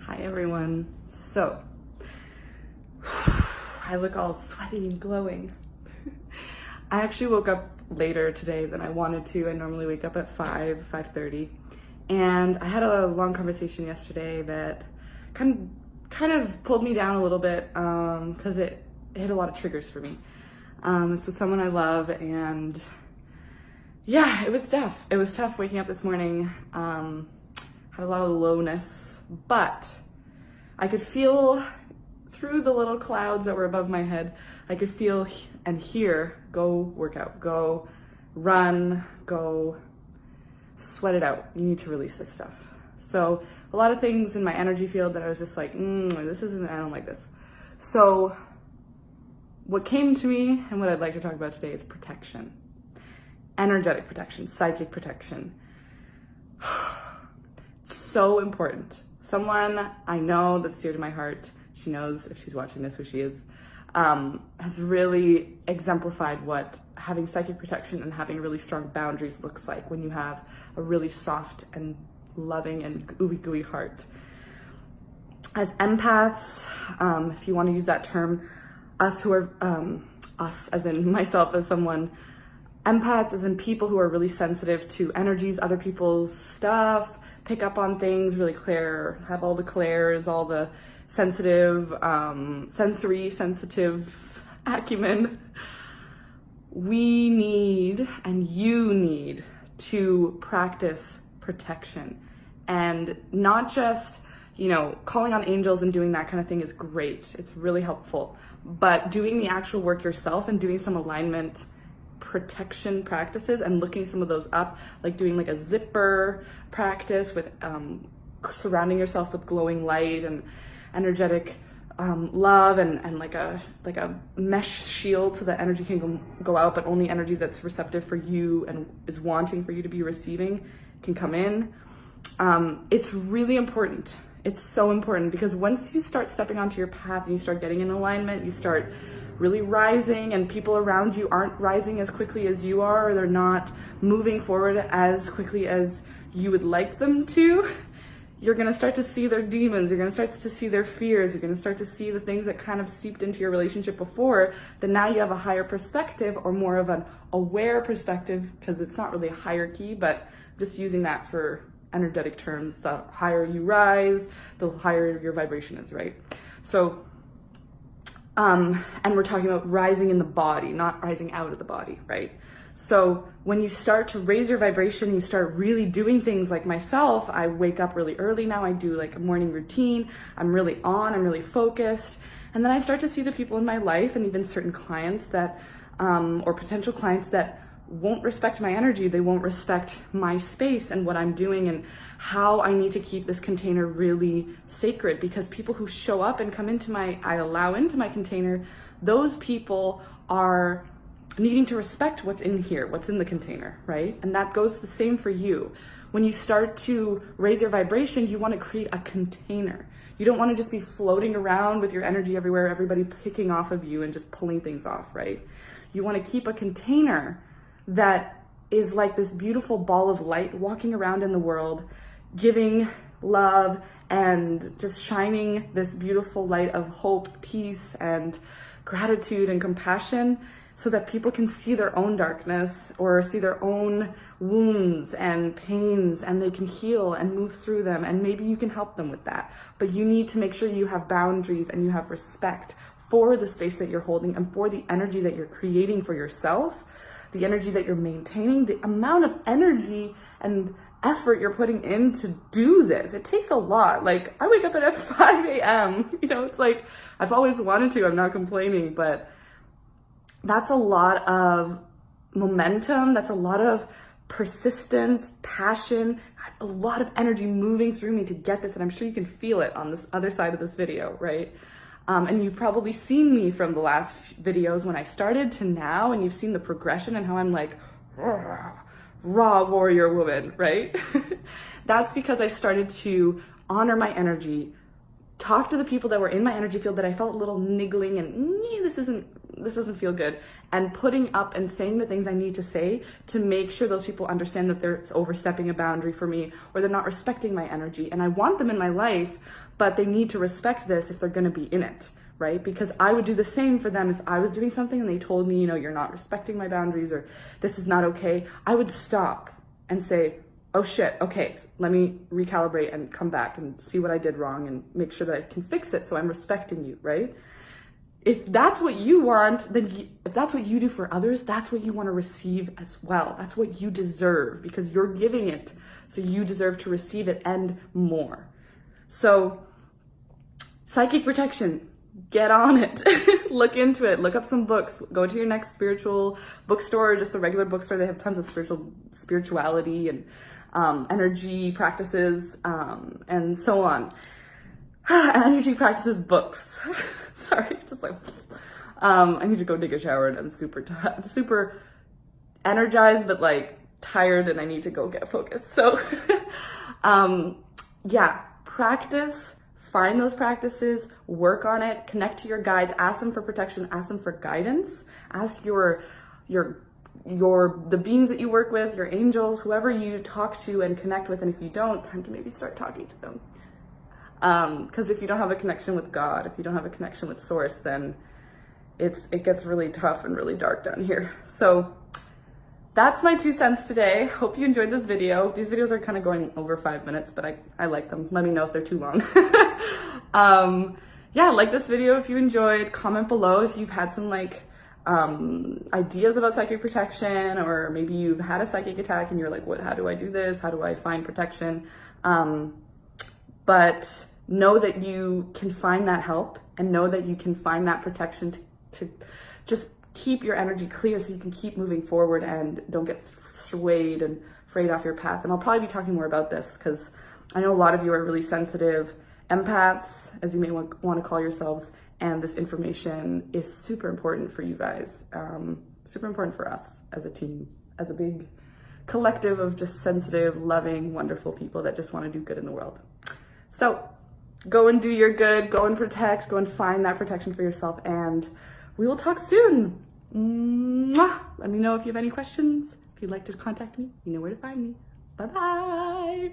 Hi everyone. So, I look all sweaty and glowing. I actually woke up later today than I wanted to. I normally wake up at 5:30. And I had a long conversation yesterday that kind of pulled me down a little bit because it hit a lot of triggers for me. It's with someone I love, and yeah, it was tough. It was tough waking up this morning. Had a lot of lowness, but I could feel through the little clouds that were above my head. I could feel and hear, go work out, go run, go sweat it out. You need to release this stuff. So a lot of things in my energy field that I was just like, this isn't, I don't like this. So what came to me and what I'd like to talk about today is protection. Energetic protection, psychic protection. So important. Someone I know that's dear to my heart, she knows if she's watching this who she is, has really exemplified what having psychic protection and having really strong boundaries looks like when you have a really soft and loving and gooey heart. As empaths, if you want to use that term, us who are, us as in myself as someone, empaths as in people who are really sensitive to energies, other people's stuff, pick up on things really clear, have all the clairs, all the sensitive, sensitive acumen. We need, and you need, to practice protection. And not just, calling on angels and doing that kind of thing is great. It's really helpful. But doing the actual work yourself and doing some alignment protection practices and looking some of those up, like doing like a zipper practice with surrounding yourself with glowing light and energetic love and like a mesh shield so that energy can go out, but only energy that's receptive for you and is wanting for you to be receiving can come in. It's really important. It's so important because once you start stepping onto your path and you start getting in alignment, you start really rising, and people around you aren't rising as quickly as you are, or they're not moving forward as quickly as you would like them to, you're going to start to see their demons, you're going to start to see their fears, you're going to start to see the things that kind of seeped into your relationship before, that now you have a higher perspective, or more of an aware perspective, because it's not really a hierarchy, but just using that for energetic terms. The higher you rise, the higher your vibration is, right? So and we're talking about rising in the body, not rising out of the body, right? So when you start to raise your vibration, you start really doing things like myself. I wake up really early now. I do like a morning routine. I'm really focused. And then I start to see the people in my life and even certain clients that, or potential clients that won't respect my energy. They won't respect my space and what I'm doing and how I need to keep this container really sacred, because people who show up and come into I allow into my container, those people are needing to respect what's in here, what's in the container, right? And that goes the same for you. When you start to raise your vibration, you want to create a container. You don't want to just be floating around with your energy everywhere, everybody picking off of you and just pulling things off, right? You want to keep a container that is like this beautiful ball of light walking around in the world, giving love and just shining this beautiful light of hope, peace, and gratitude and compassion, so that people can see their own darkness or see their own wounds and pains, and they can heal and move through them, and maybe you can help them with that. But you need to make sure you have boundaries and you have respect for the space that you're holding and for the energy that you're creating for yourself, the energy that you're maintaining, the amount of energy and effort you're putting in to do this. It takes a lot. Like, I wake up at 5 a.m. It's like, I've always wanted to, I'm not complaining, but that's a lot of momentum. That's a lot of persistence, passion, a lot of energy moving through me to get this. And I'm sure you can feel it on this other side of this video, right? And you've probably seen me from the last videos when I started to now, and you've seen the progression and how I'm like, raw warrior woman, right? That's because I started to honor my energy, talk to the people that were in my energy field that I felt a little niggling and this doesn't feel good, and putting up and saying the things I need to say to make sure those people understand that they're overstepping a boundary for me, or they're not respecting my energy. And I want them in my life, but they need to respect this if they're going to be in it, right? Because I would do the same for them if I was doing something and they told me, you know, you're not respecting my boundaries or this is not okay. I would stop and say, oh shit, okay, let me recalibrate and come back and see what I did wrong and make sure that I can fix it so I'm respecting you, right? If that's what you want, then if that's what you do for others, that's what you want to receive as well. That's what you deserve because you're giving it. So you deserve to receive it and more. So psychic protection, get on it. Look into it. Look up some books. Go to your next spiritual bookstore or just a regular bookstore. They have tons of spirituality and energy practices and so on. Energy practices books. Sorry, just like I need to go take a shower and I'm super energized but like tired and I need to go get focused. So yeah, practice, find those practices, work on it, connect to your guides, ask them for protection, ask them for guidance, ask the beings that you work with, your angels, whoever you talk to and connect with, and if you don't, time to maybe start talking to them. Because if you don't have a connection with God, if you don't have a connection with Source, then it gets really tough and really dark down here. So that's my 2 cents today. Hope you enjoyed this video. These videos are kind of going over 5 minutes, but I like them. Let me know if they're too long. Yeah, like this video if you enjoyed. Comment below if you've had some like ideas about psychic protection, or maybe you've had a psychic attack and you're like, how do I do this? How do I find protection? But know that you can find that help and know that you can find that protection to just keep your energy clear so you can keep moving forward and don't get swayed and frayed off your path. And I'll probably be talking more about this because I know a lot of you are really sensitive empaths, as you may want to call yourselves, and this information is super important for you guys, super important for us as a team, as a big collective of just sensitive, loving, wonderful people that just want to do good in the world. So go and do your good, go and protect, go and find that protection for yourself, and we will talk soon. Mwah! Let me know if you have any questions. If you'd like to contact me, you know where to find me. Bye-bye.